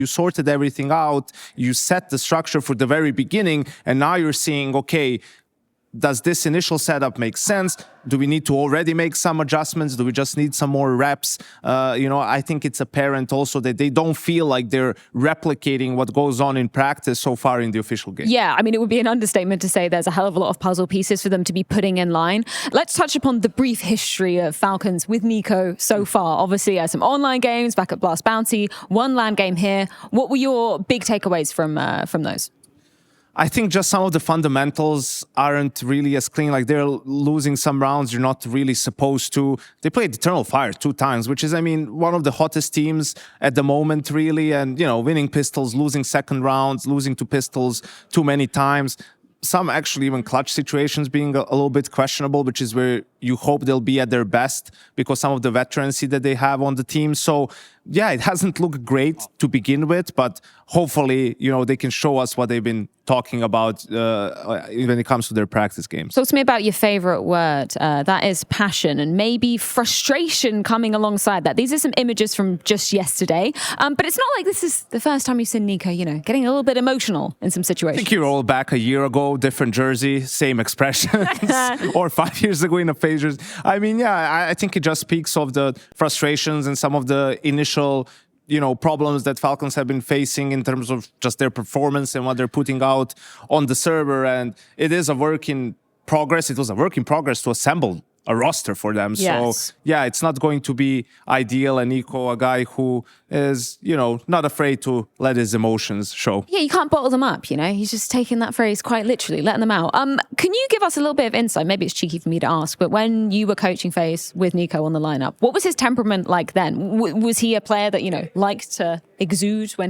You sorted everything out, you set the structure for the very beginning, and now you're seeing, okay, does this initial setup make sense? Do we need to already make some adjustments? Do we just need some more reps? I think it's apparent also that they don't feel like they're replicating what goes on in practice so far in the official game. Yeah, I mean, it would be an understatement to say there's a hell of a lot of puzzle pieces for them to be putting in line. Let's touch upon the brief history of Falcons with Nico so far. Obviously, some online games back at Blast Bounty, one LAN game here. What were your big takeaways from those? I think just some of the fundamentals aren't really as clean. Like, they're losing some rounds you're not really supposed to. They played Eternal Fire 2 times, which is, I mean, one of the hottest teams at the moment, really. And, winning Pistols, losing second rounds, losing to Pistols too many times. Some actually even clutch situations being a little bit questionable, which is where you hope they'll be at their best because some of the veterancy that they have on the team. So, yeah, it hasn't looked great to begin with, but hopefully, they can show us what they've been talking about when it comes to their practice games. Talk to me about your favorite word. That is passion and maybe frustration coming alongside that. These are some images from just yesterday, but it's not like this is the first time you've seen Nico, getting a little bit emotional in some situations. I think you roll back a year ago, different jersey, same expressions, or 5 years ago in a phasers. I mean, yeah, I think it just speaks of the frustrations and some of the initial problems that Falcons have been facing in terms of just their performance and what they're putting out on the server. And it is a work in progress. It was a work in progress to assemble a roster for them. Yes. So, yeah, it's not going to be ideal. And Nico, a guy who is, not afraid to let his emotions show. Yeah, you can't bottle them up, He's just taking that phrase quite literally, letting them out. Can you give us a little bit of insight? Maybe it's cheeky for me to ask, but when you were coaching FaZe with Nico on the lineup, what was his temperament like then? Was he a player that, liked to exude when he